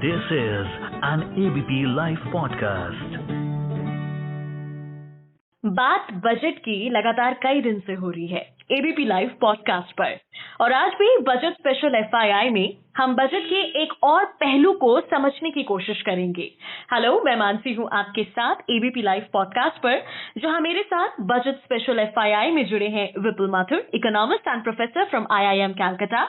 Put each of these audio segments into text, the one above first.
This is an ABP Life podcast. बात budget की लगातार कई दिन से हो रही है एबीपी लाइव पॉडकास्ट पर। और आज भी बजट स्पेशल एफआईआई में हम बजट के एक और पहलू को समझने की कोशिश करेंगे। हेलो, मैं मानसी हूं आपके साथ एबीपी लाइव पॉडकास्ट पर, जहां मेरे साथ बजट स्पेशल एफआईआई में जुड़े हैं Vipul Mathur, economist and professor from IIM Calcutta.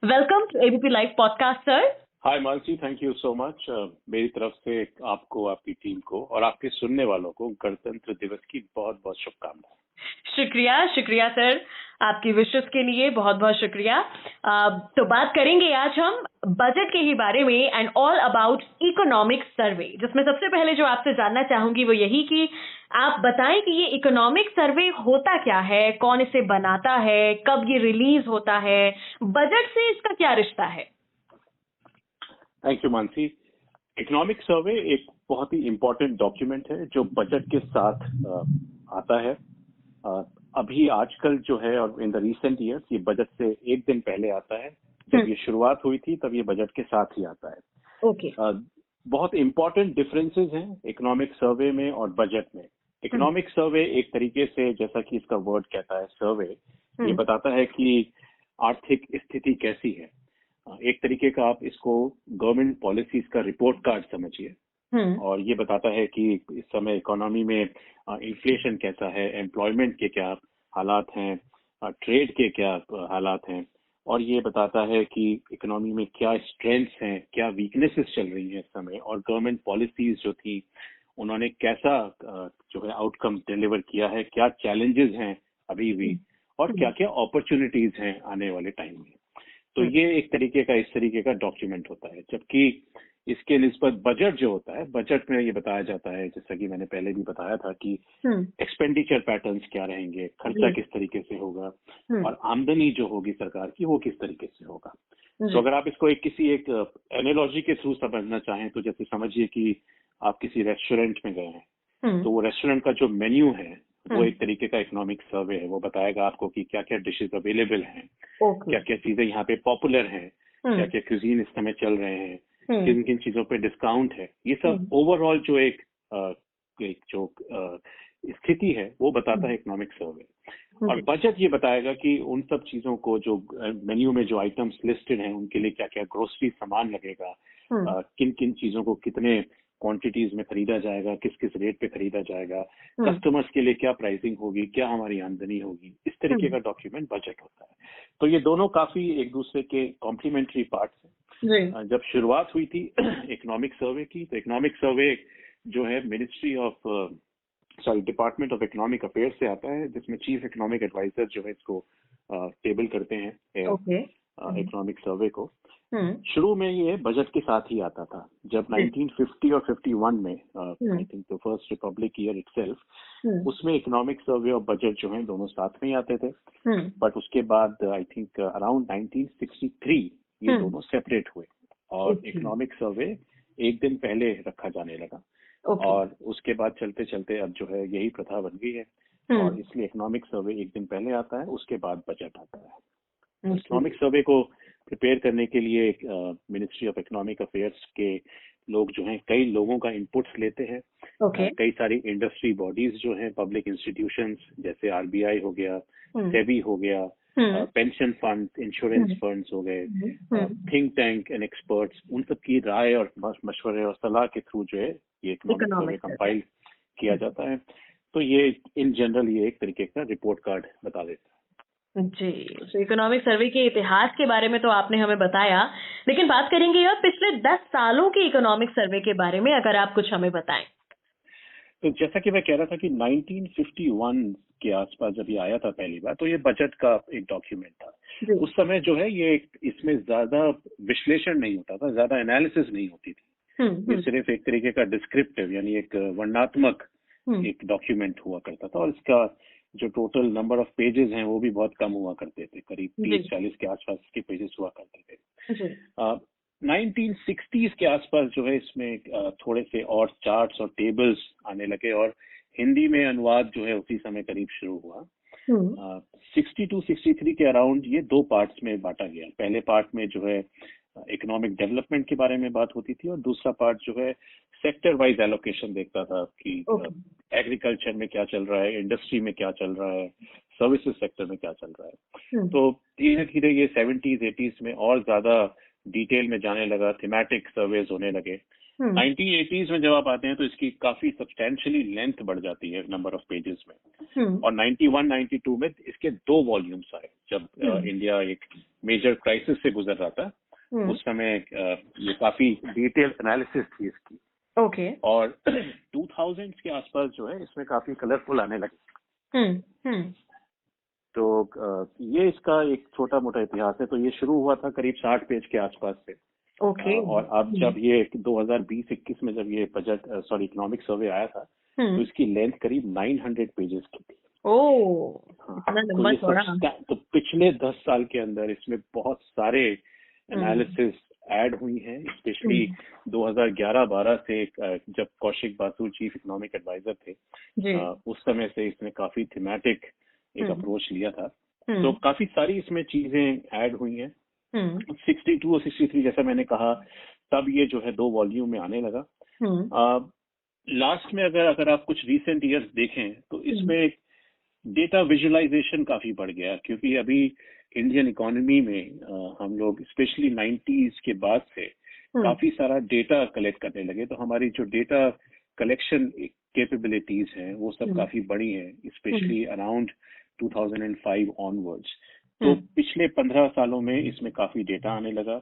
Welcome to ABP live podcast sir. Hi Mansi, thank you so much. मेरी तरफ से आपको, आपकी टीम को और आपके सुनने वालों को गणतंत्र दिवस की बहुत बहुत शुभकामनाएं। शुक्रिया सर, आपकी विशेष के लिए बहुत बहुत शुक्रिया। तो बात करेंगे आज हम बजट के ही बारे में and all about economic survey, जिसमें सबसे पहले जो आपसे जानना चाहूंगी वो यही कि आप बताएं कि ये इकोनॉमिक सर्वे होता क्या है, कौन इसे बनाता है, कब ये रिलीज होता है, बजट से इसका क्या रिश्ता है। Thank you Mansi. Economic survey एक बहुत ही इम्पोर्टेंट डॉक्यूमेंट है जो बजट के साथ आता है। अभी आजकल जो है और इन द रिसेंट ईयर्स ये बजट से एक दिन पहले आता है। जब ये शुरुआत हुई थी तब ये बजट के साथ ही आता है। ओके। बहुत इम्पोर्टेंट डिफरेंसेस हैं इकोनॉमिक सर्वे में और बजट में। इकोनॉमिक सर्वे एक तरीके से, जैसा कि इसका वर्ड कहता है सर्वे, ये बताता है कि आर्थिक स्थिति कैसी है। एक तरीके का आप इसको गवर्नमेंट पॉलिसीज का रिपोर्ट कार्ड समझिए। और ये बताता है कि इस समय इकोनॉमी में इन्फ्लेशन कैसा है, एम्प्लॉयमेंट के क्या हालात हैं, ट्रेड के क्या हालात हैं, और ये बताता है कि इकोनॉमी में क्या स्ट्रेंथ्स हैं, क्या वीकनेसेस चल रही हैं इस समय, और गवर्नमेंट पॉलिसीज जो थी उन्होंने कैसा जो है आउटकम डिलीवर किया है, क्या चैलेंजेस हैं अभी भी, और क्या क्या अपॉर्चुनिटीज हैं आने वाले टाइम में। तो ये एक तरीके का, इस तरीके का डॉक्यूमेंट होता है। जबकि इसके निस्बत बजट जो होता है, बजट में ये बताया जाता है, जैसा कि मैंने पहले भी बताया था, कि एक्सपेंडिचर पैटर्न्स क्या रहेंगे, खर्चा किस तरीके से होगा, और आमदनी जो होगी सरकार की वो किस तरीके से होगा। तो अगर आप इसको किसी एक एनालॉजी के थ्रू समझना चाहें तो जैसे समझिए कि आप किसी रेस्टोरेंट में गए हैं, तो वो रेस्टोरेंट का जो मेन्यू है वो एक तरीके का इकोनॉमिक सर्वे है। वो बताएगा आपको कि क्या क्या डिशेज अवेलेबल हैं, क्या क्या चीजें यहाँ पे पॉपुलर हैं, क्या क्या क्यूजीन इस समय चल रहे हैं, किन किन चीजों पे डिस्काउंट है। ये सब ओवरऑल जो एक जो स्थिति है वो बताता है इकोनॉमिक सर्वे। और बजट ये बताएगा कि उन सब चीजों को, जो मेन्यू में जो आइटम्स लिस्टेड हैं उनके लिए क्या क्या ग्रोसरी सामान लगेगा, किन किन चीजों को कितने क्वांटिटीज में खरीदा जाएगा, किस किस रेट पे खरीदा जाएगा, कस्टमर्स के लिए क्या प्राइसिंग होगी, क्या हमारी आमदनी होगी, इस तरीके का डॉक्यूमेंट बजट होता है। तो ये दोनों काफी एक दूसरे के कॉम्प्लीमेंट्री पार्ट्स हैं। जब शुरुआत हुई थी इकोनॉमिक सर्वे की, तो इकोनॉमिक सर्वे जो है डिपार्टमेंट ऑफ इकोनॉमिक अफेयर्स से आता है, जिसमें चीफ इकोनॉमिक एडवाइजर जो है इसको टेबल करते हैं इकोनॉमिक सर्वे को। शुरू में ये बजट के साथ ही आता था। जब 1950 और 51 में I think the first Republic year itself, उसमें इकोनॉमिक सर्वे और बजट जो है दोनों साथ में ही आते थे। बट उसके बाद आई थिंक अराउंड 1963 ये दोनों सेपरेट हुए और इकोनॉमिक सर्वे एक दिन पहले रखा जाने लगा। और उसके बाद चलते चलते अब जो है यही प्रथा बन गई है, और इसलिए इकोनॉमिक सर्वे एक दिन पहले आता है, उसके बाद बजट आता है। इकोनॉमिक सर्वे को प्रिपेयर करने के लिए मिनिस्ट्री ऑफ इकोनॉमिक अफेयर्स के लोग जो हैं कई लोगों का इनपुट्स लेते हैं। कई सारी इंडस्ट्री बॉडीज जो हैं, पब्लिक इंस्टीट्यूशंस जैसे आरबीआई हो गया, सेबी हो गया, पेंशन फंड, इंश्योरेंस फंड्स हो गए, थिंक टैंक एंड एक्सपर्ट्स, उन सब की राय और मशवरे और सलाह के थ्रू जो है ये इकोनॉमिक सर्वे कंपाइल किया जाता है। तो ये इन जनरल ये एक तरीके का रिपोर्ट कार्ड बता देता है। जी, तो इकोनॉमिक सर्वे के इतिहास के बारे में तो आपने हमें बताया, लेकिन बात करेंगे अब पिछले 10 सालों के इकोनॉमिक सर्वे के बारे में, अगर आप कुछ हमें बताएं। तो जैसा कि मैं कह रहा था कि 1951 के आसपास जब ये आया था पहली बार, तो ये बजट का एक डॉक्यूमेंट था। उस समय जो है ये इसमें ज्यादा विश्लेषण नहीं होता था, ज्यादा एनालिसिस नहीं होती थी। ये सिर्फ एक तरीके का डिस्क्रिप्टिव यानी एक वर्णनात्मक एक डॉक्यूमेंट हुआ करता था, और इसका जो टोटल नंबर ऑफ पेजेस हैं वो भी बहुत कम हुआ करते थे, करीब 30-40 के आसपास के पेजेस हुआ करते थे। 1960s के आसपास जो है इसमें थोड़े से और चार्ट्स और टेबल्स आने लगे, और हिंदी में अनुवाद जो है उसी समय करीब शुरू हुआ। 62-63 के अराउंड ये दो पार्ट्स में बांटा गया। पहले पार्ट में जो है इकोनॉमिक डेवलपमेंट के बारे में बात होती थी, और दूसरा पार्ट जो है सेक्टर वाइज एलोकेशन देखता था कि एग्रीकल्चर में क्या चल रहा है, इंडस्ट्री में क्या चल रहा है, सर्विसेज सेक्टर में क्या चल रहा है। तो धीरे धीरे ये 70s 80s में और ज्यादा डिटेल में जाने लगा, थीमेटिक सर्वेज होने लगे। 1980s में जब आप आते हैं तो इसकी काफी सब्सटेंशियली लेंथ बढ़ जाती है नंबर ऑफ पेजेस में, और 91 92 में इसके 2 वॉल्यूम्स आए, जब इंडिया एक मेजर क्राइसिस से गुजर रहा था। उस समय ये काफी डिटेल एनालिसिस थी इसकी। ओके। और 2000s के आसपास जो है इसमें काफी कलरफुल आने लगे। तो ये इसका एक छोटा मोटा इतिहास है। तो ये शुरू हुआ था करीब 60 पेज के आसपास से। और अब जब ये 2020-21 में जब ये इकोनॉमिक सर्वे आया था, तो इसकी लेंथ करीब 900 पेजेस की थी। इतना लंबा चौड़ा। तो पिछले 10 साल के अंदर इसमें बहुत सारे एनालिसिस ऐड हुई हैं, स्पेशली 2011-12 से जब Kaushik Basu chief economic adviser थे, उस समय से इसने काफी थीमेटिक एक अप्रोच लिया था। तो काफी सारी इसमें चीजें ऐड हुई हैं। 62 और 63 जैसा मैंने कहा, तब ये जो है 2 वॉल्यूम में आने लगा। लास्ट में अगर आप कुछ रिसेंट ईयर्स देखें तो इसमें डेटा विजुअलाइजेशन काफी बढ़ गया, क्योंकि अभी इंडियन इकोनॉमी में हम लोग स्पेशली 90s के बाद से काफी सारा डेटा कलेक्ट करने लगे। तो हमारी जो डेटा कलेक्शन कैपेबिलिटीज हैं वो सब काफी बड़ी हैं, स्पेशली अराउंड 2005 ऑनवर्ड्स। तो पिछले 15 सालों में इसमें काफी डेटा आने लगा,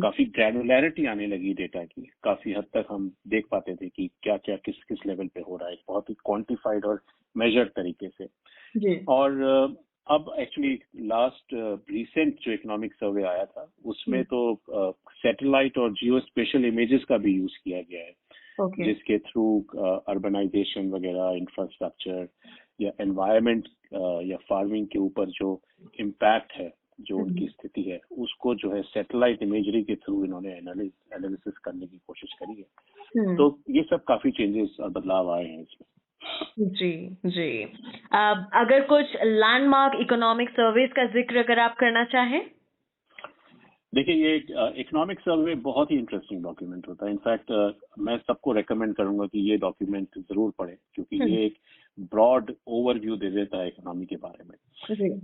काफी ग्रैनुलैरिटी आने लगी डेटा की। काफी हद तक हम देख पाते थे कि क्या क्या किस किस लेवल पे हो रहा है, बहुत ही क्वांटिफाइड और मेजर्ड तरीके से। और अब एक्चुअली लास्ट रिसेंट जो इकोनॉमिक सर्वे आया था उसमें तो सैटेलाइट और जियो स्पेशल इमेजेस का भी यूज किया गया है, जिसके थ्रू अर्बनाइजेशन वगैरह, इंफ्रास्ट्रक्चर या एनवायरनमेंट या फार्मिंग के ऊपर जो इम्पैक्ट है, जो उनकी स्थिति है, उसको जो है सैटेलाइट इमेजरी के थ्रू इन्होंने एनालिसिस करने की कोशिश करी है। तो ये सब काफी चेंजेस और बदलाव आए हैं इसमें। जी। अगर कुछ लैंडमार्क इकोनॉमिक सर्वेज का जिक्र अगर आप करना चाहें। देखिए, ये इकोनॉमिक सर्वे बहुत ही इंटरेस्टिंग डॉक्यूमेंट होता है। इनफैक्ट मैं सबको रेकमेंड करूंगा कि ये डॉक्यूमेंट जरूर पढ़ें, क्योंकि ये एक ब्रॉड ओवरव्यू दे देता है इकोनॉमी के बारे में।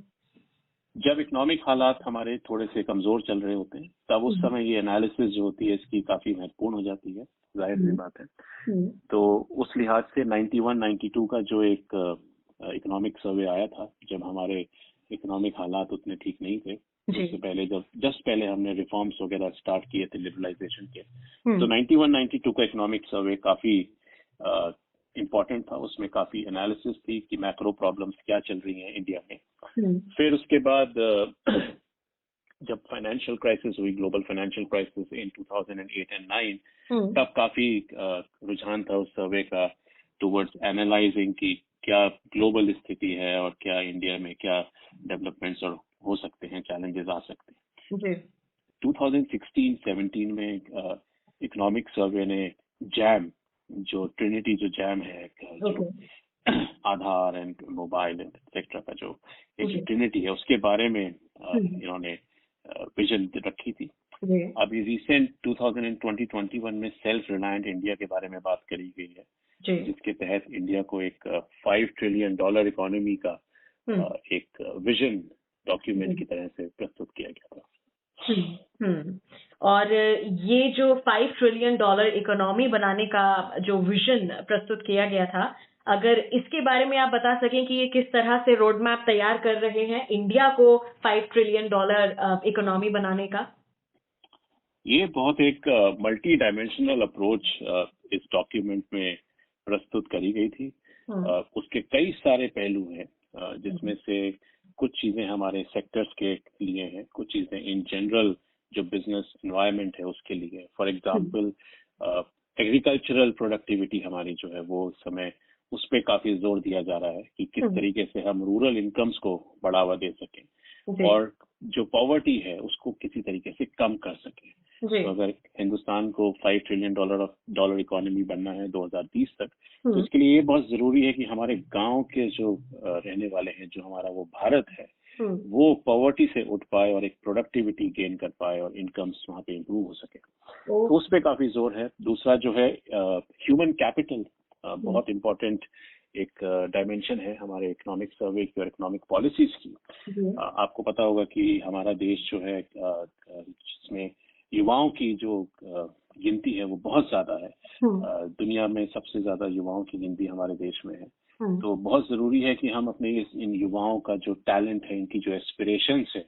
जब इकोनॉमिक हालात हमारे थोड़े से कमजोर चल रहे होते हैं, तब उस समय ये एनालिसिस जो होती है इसकी काफी महत्वपूर्ण हो जाती है, जाहिर सी बात है। तो उस लिहाज से 91-92 का जो एक इकोनॉमिक सर्वे आया था, जब हमारे इकोनॉमिक हालात उतने ठीक नहीं थे, उससे पहले जस्ट पहले हमने रिफॉर्म्स वगैरह स्टार्ट किए थे लिबरलाइजेशन के, तो 91-92 का इकोनॉमिक सर्वे काफी इम्पोर्टेंट था। उसमें काफी एनालिसिस थी कि मैक्रो प्रॉब्लम्स क्या चल रही हैं इंडिया में। फिर उसके बाद जब फाइनेंशियल क्राइसिस हुई, global financial crisis in 2008 and 9, तब काफी रुझान था उस सर्वे का टुवर्ड्स एनालाइजिंग की क्या ग्लोबल स्थिति है और क्या इंडिया में क्या डेवलपमेंट्स और हो सकते हैं, चैलेंजेस आ सकते हैं। 2016-17 में इकोनॉमिक सर्वे ने जैम, जो ट्रिनिटी जो जैम है, जो आधार एंड मोबाइल एक्सेट्रा का जो एक ट्रिनिटी है, उसके बारे में इन्होंने विजन रखी थी। अभी रिसेंट 2020-21 में सेल्फ रिलायंट इंडिया के बारे में बात करी गई है, जिसके तहत इंडिया को एक $5 ट्रिलियन इकोनॉमी का एक विजन डॉक्यूमेंट की तरह से प्रस्तुत किया गया था। और ये जो $5 ट्रिलियन इकोनॉमी बनाने का जो विजन प्रस्तुत किया गया था, अगर इसके बारे में आप बता सकें कि ये किस तरह से रोड मैप तैयार कर रहे हैं इंडिया को $5 ट्रिलियन इकोनॉमी बनाने का। ये बहुत एक मल्टी डायमेंशनल अप्रोच इस डॉक्यूमेंट में प्रस्तुत करी गई थी। उसके कई सारे पहलू हैं, जिसमें से कुछ चीजें हमारे सेक्टर्स के लिए हैं, कुछ चीजें इन जनरल जो बिजनेस एनवायरनमेंट है उसके लिए। फॉर एग्जांपल एग्रीकल्चरल प्रोडक्टिविटी हमारी जो है वो समय उस पर काफी जोर दिया जा रहा है कि किस तरीके से हम रूरल इनकम्स को बढ़ावा दे सकें और जो पॉवर्टी है उसको किसी तरीके से कम कर सकें। तो अगर हिंदुस्तान को $5 ट्रिलियन इकोनॉमी बनना है 2030 तक, तो इसके लिए ये बहुत जरूरी है कि हमारे गांव के जो रहने वाले हैं, जो हमारा वो भारत है, वो पॉवर्टी से उठ पाए और एक प्रोडक्टिविटी गेन कर पाए और इनकम्स वहाँ पे इम्प्रूव हो सके। तो उस पे काफी जोर है। दूसरा जो है ह्यूमन कैपिटल, बहुत इम्पोर्टेंट एक डायमेंशन है हमारे इकोनॉमिक सर्वे की और इकोनॉमिक पॉलिसीज की। आपको पता होगा कि हमारा देश जो है जिसमें युवाओं की जो गिनती है वो बहुत ज्यादा है। दुनिया में सबसे ज्यादा युवाओं की गिनती हमारे देश में है। तो बहुत जरूरी है कि हम अपने इन युवाओं का जो टैलेंट है, इनकी जो एस्पिरेशंस है,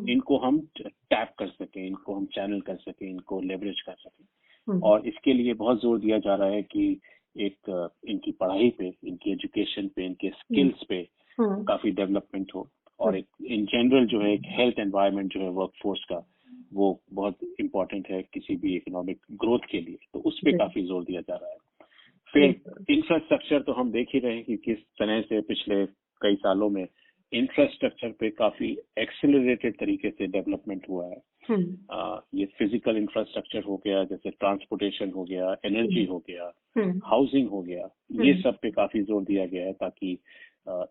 इनको हम टैप कर सकें, इनको हम चैनल कर सकें, इनको लेवरेज कर सकें। और इसके लिए बहुत जोर दिया जा रहा है कि एक इनकी पढ़ाई पे, इनकी एजुकेशन पे, इनके स्किल्स पे काफी डेवलपमेंट हो। और एक इन जनरल जो है एक हेल्थ एनवायरनमेंट जो है वर्कफोर्स का, वो बहुत इम्पोर्टेंट है किसी भी इकोनॉमिक ग्रोथ के लिए। तो उस पर काफी जोर दिया जा रहा है। फिर इंफ्रास्ट्रक्चर तो हम देख ही रहे हैं कि किस तरह से पिछले कई सालों में इंफ्रास्ट्रक्चर पे काफी एक्सेलरेटेड तरीके से डेवलपमेंट हुआ है। ये फिजिकल इंफ्रास्ट्रक्चर हो गया, जैसे ट्रांसपोर्टेशन हो गया, एनर्जी हो गया, हाउसिंग हो गया, ये सब पे काफी जोर दिया गया है ताकि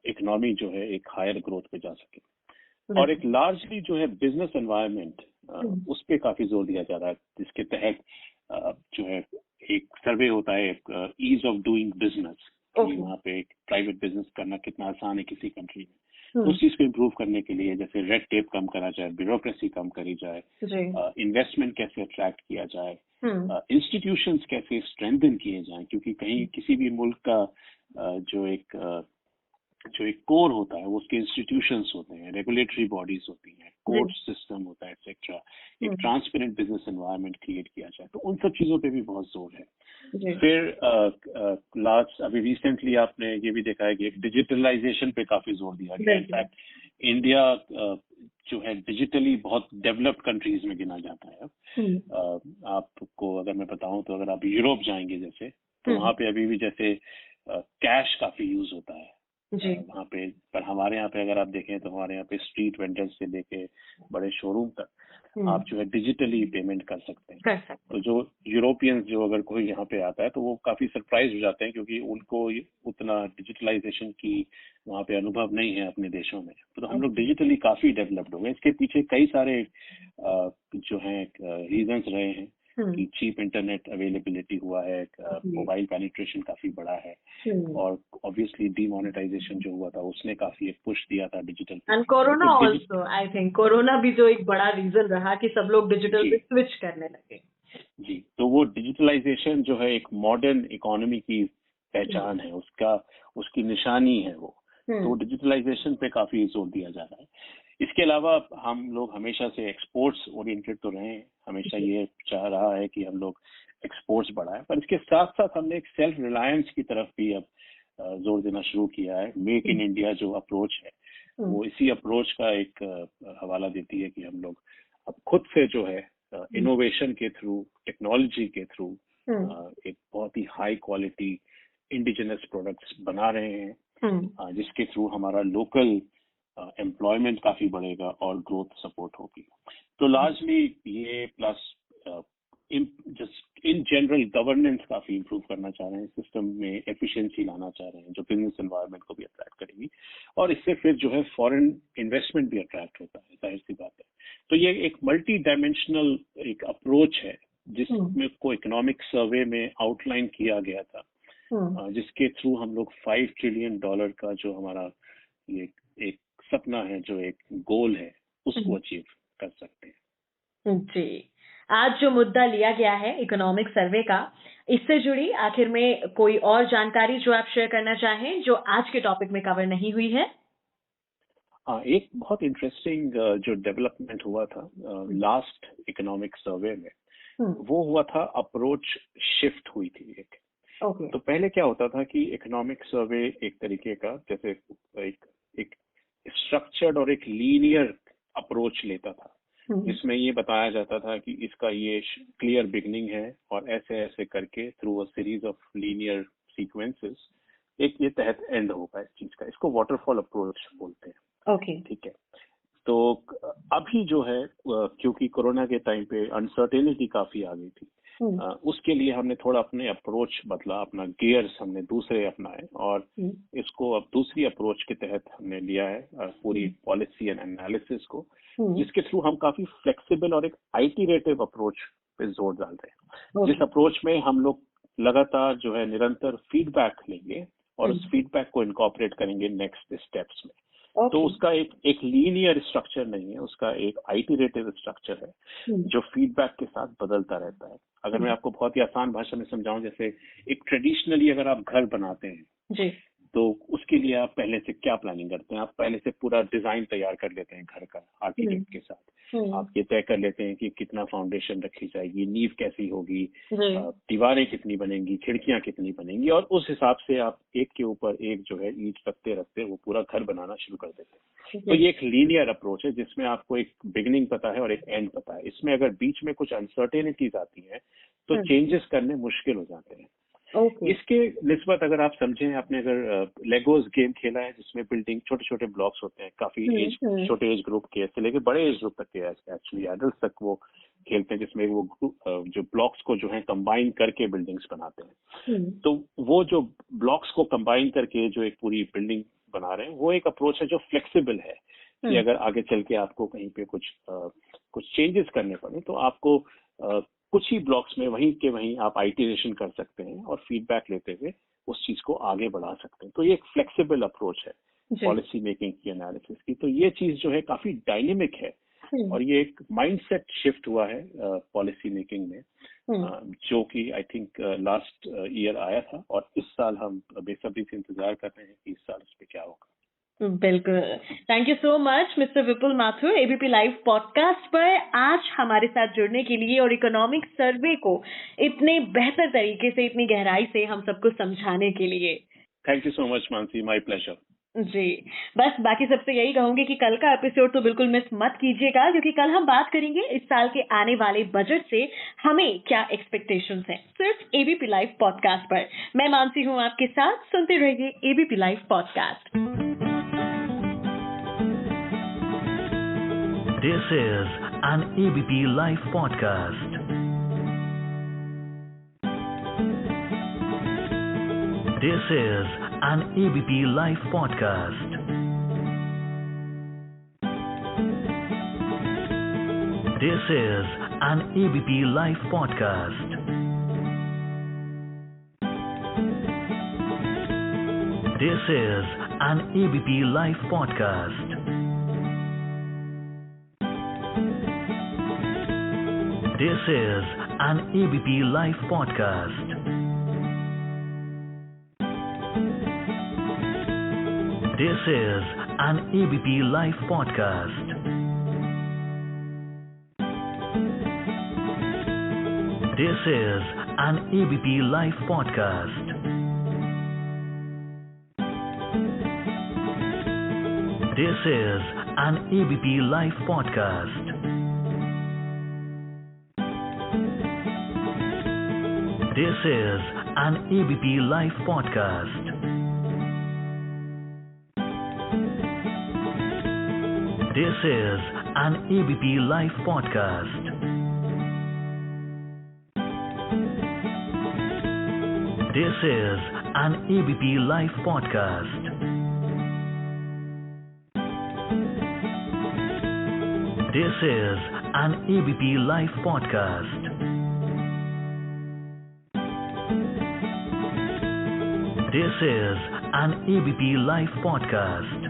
इकोनॉमी जो है एक हायर ग्रोथ पे जा सके। और एक लार्जली जो है बिजनेस एनवायरनमेंट, उस पे काफी जोर दिया जा रहा है, जिसके तहत जो है एक सर्वे होता है एक ईज ऑफ डूइंग बिजनेस, वहाँ पे एक प्राइवेट बिजनेस करना कितना आसान है किसी कंट्री में। तो उस चीज को इम्प्रूव करने के लिए जैसे रेड टेप कम करा जाए, ब्यूरोक्रेसी कम करी जाए, इन्वेस्टमेंट कैसे अट्रैक्ट किया जाए, इंस्टीट्यूशंस कैसे स्ट्रेंथन किए जाएं, क्योंकि कहीं किसी भी मुल्क का जो एक कोर होता है वो उसके इंस्टीट्यूशंस होते हैं, रेगुलेटरी बॉडीज होती हैं, कोर्ट सिस्टम होता है, एक्सेट्रा। एक ट्रांसपेरेंट बिजनेस एनवायरनमेंट क्रिएट किया जाए, तो उन सब चीजों पे भी बहुत जोर है। फिर लास्ट अभी रिसेंटली आपने ये भी देखा है कि एक डिजिटलाइजेशन पे काफी जोर दिया गया। इनफैक्ट इंडिया जो है डिजिटली बहुत डेवलप्ड कंट्रीज में गिना जाता है। आपको अगर मैं बताऊं तो अगर आप यूरोप जाएंगे जैसे, तो वहाँ पे अभी भी जैसे कैश काफी यूज होता है वहाँ पे। पर हमारे यहाँ पे अगर आप देखें तो हमारे यहाँ पे स्ट्रीट वेंडर्स से लेके बड़े शोरूम तक आप जो है डिजिटली पेमेंट कर सकते हैं। तो जो यूरोपियंस जो अगर कोई यहाँ पे आता है तो वो काफी सरप्राइज हो जाते हैं, क्योंकि उनको उतना डिजिटलाइजेशन की वहाँ पे अनुभव नहीं है अपने देशों में। तो हम लोग डिजिटली काफी डेवलप्ड हो गए। इसके पीछे कई सारे जो है रीजंस रहे हैं कि चीप इंटरनेट अवेलेबिलिटी हुआ है, मोबाइल पेनिट्रेशन काफी बड़ा है, और ऑब्वियसली डीमोनेटाइजेशन जो हुआ था उसने काफी एक पुश दिया था digital. And corona also, I think corona भी जो एक बड़ा रीजन रहा कि सब लोग डिजिटल पे स्विच करने लगे। जी, तो वो डिजिटलाइजेशन जो है एक मॉडर्न इकोनॉमी की पहचान है, उसकी निशानी है वो। तो डिजिटलाइजेशन पे काफी जोर दिया जा रहा है। इसके अलावा हम लोग हमेशा से एक्सपोर्ट्स ओरिएंटेड तो रहे हैं, हमेशा ये चाह रहा है कि हम लोग एक्सपोर्ट्स बढ़ाएं, पर इसके साथ साथ हमने एक सेल्फ रिलायंस की तरफ भी अब जोर देना शुरू किया है। मेक इन इंडिया जो अप्रोच है वो इसी अप्रोच का एक हवाला देती है कि हम लोग अब खुद से जो है इनोवेशन के थ्रू, टेक्नोलॉजी के थ्रू एक बहुत ही हाई क्वालिटी इंडिजिनस प्रोडक्ट्स बना रहे हैं, जिसके थ्रू हमारा लोकल एम्प्लॉयमेंट काफी बढ़ेगा और ग्रोथ सपोर्ट होगी। तो लार्जली ये plus just in general governance काफी इंप्रूव करना चाह रहे हैं, सिस्टम में एफिशिएंसी लाना चाह रहे हैं जो बिजनेस एनवायरनमेंट को भी अट्रैक्ट करेगी, और इससे फिर जो है फॉरेन इन्वेस्टमेंट भी अट्रैक्ट होता है, जाहिर सी बात है। तो ये एक मल्टी डायमेंशनल एक अप्रोच है जिसमें को इकोनॉमिक सर्वे में आउटलाइन किया गया था, जिसके थ्रू हम लोग $5 ट्रिलियन का जो हमारा ये एक सपना है, जो एक गोल है, उसको अचीव कर सकते हैं। जी, आज जो मुद्दा लिया गया है इकोनॉमिक सर्वे का, इससे जुड़ी आखिर में कोई और जानकारी जो आप शेयर करना चाहें जो आज के टॉपिक में कवर नहीं हुई है? एक बहुत इंटरेस्टिंग जो डेवलपमेंट हुआ था लास्ट इकोनॉमिक सर्वे में, वो हुआ था अप्रोच शिफ्ट हुई थी एक। तो पहले क्या होता था कि इकोनॉमिक सर्वे एक तरीके का जैसे एक स्ट्रक्चर्ड और एक लीनियर अप्रोच लेता था, जिसमें ये बताया जाता था कि इसका ये क्लियर बिगनिंग है और ऐसे ऐसे करके through a series of linear sequences एक ये तहत एंड होगा इस चीज का। इसको वाटरफॉल अप्रोच बोलते हैं। ठीक है। तो अभी जो है क्योंकि कोरोना के टाइम पे अनसर्टेनिटी काफी आ गई थी, उसके लिए हमने थोड़ा अपने अप्रोच बदला, अपना गियर्स हमने दूसरे अपनाए और इसको अब दूसरी अप्रोच के तहत हमने लिया है पूरी पॉलिसी एंड एनालिसिस को, जिसके थ्रू हम काफी फ्लेक्सिबल और एक आइटरेटिव अप्रोच पे जोर डाल रहे हैं। जिस अप्रोच में हम लोग लगातार जो है निरंतर फीडबैक लेंगे और उस फीडबैक को इनकॉर्पोरेट करेंगे नेक्स्ट स्टेप्स में। तो उसका एक लीनियर स्ट्रक्चर नहीं है, उसका एक आइटरेटिव स्ट्रक्चर है जो फीडबैक के साथ बदलता रहता है। अगर मैं आपको बहुत ही आसान भाषा में समझाऊं, जैसे एक ट्रेडिशनली अगर आप घर बनाते हैं जी, तो उसके लिए आप पहले से क्या प्लानिंग करते हैं? आप पहले से पूरा डिजाइन तैयार कर लेते हैं घर का आर्किटेक्ट के साथ। आप ये तय कर लेते हैं कि कितना फाउंडेशन रखी जाएगी, नींव कैसी होगी, दीवारें कितनी बनेंगी, खिड़कियां कितनी बनेंगी, और उस हिसाब से आप एक के ऊपर एक जो है ईंट रखते रखते वो पूरा घर बनाना शुरू कर देते हैं। तो ये एक लीनियर अप्रोच है जिसमें आपको एक बिगिनिंग पता है और एक एंड पता है। इसमें अगर बीच में कुछ अनसर्टेनिटीज आती हैं तो चेंजेस करने मुश्किल हो जाते हैं। इसके निस्बत अगर आप समझें, आपने अगर लेगोस गेम खेला है जिसमें बिल्डिंग छोटे छोटे ब्लॉक्स होते हैं, काफी छोटे एज ग्रुप के से लेकर बड़े एज ग्रुप तक के एक्चुअली एडल्ट तक वो खेलते हैं, जिसमें वो जो ब्लॉक्स को जो है कंबाइन करके बिल्डिंग्स बनाते हैं। तो वो जो ब्लॉक्स को कंबाइन करके जो एक पूरी बिल्डिंग बना रहे हैं वो एक अप्रोच है जो फ्लेक्सिबल है कि अगर आगे चल के आपको कहीं पे कुछ चेंजेस करने पड़े तो आपको कुछ ही ब्लॉक्स में वहीं के वहीं आप आइटरेशन कर सकते हैं और फीडबैक लेते हुए उस चीज को आगे बढ़ा सकते हैं। तो ये एक फ्लेक्सिबल अप्रोच है पॉलिसी मेकिंग की, एनालिसिस की। तो ये चीज जो है काफी डायनेमिक है और ये एक माइंडसेट शिफ्ट हुआ है पॉलिसी मेकिंग में, जो कि आई थिंक लास्ट ईयर आया था और इस साल हम बेसब्री से इंतजार कर रहे हैं कि इस साल उस पर क्या होगा। बिल्कुल। Thank you so much mister Vipul Mathur, ABP live podcast पर आज हमारे साथ जुड़ने के लिए और इकोनॉमिक सर्वे को इतने बेहतर तरीके से, इतनी गहराई से हम सबको समझाने के लिए। Thank you so much Mansi, my pleasure. जी, बस बाकी सबसे यही कहूंगी कि कल का एपिसोड तो बिल्कुल मिस मत कीजिएगा, क्योंकि कल हम बात करेंगे इस साल के आने वाले बजट से हमें क्या एक्सपेक्टेशंस हैं, सिर्फ एबीपी लाइव पॉडकास्ट पर। मैं मानसी हूं आपके साथ, सुनते रहिए ABP live podcast. This is an ABP Live podcast. This is an ABP Live podcast. This is an ABP Live podcast. This is an ABP Live podcast. This is an ABP Live podcast. This is an ABP Live podcast. This is an ABP Live podcast. This is an ABP Live podcast. This is an ABP Live podcast. This is an ABP Live podcast. This is an ABP Live podcast. This is an ABP Live podcast. This is an ABP Live podcast.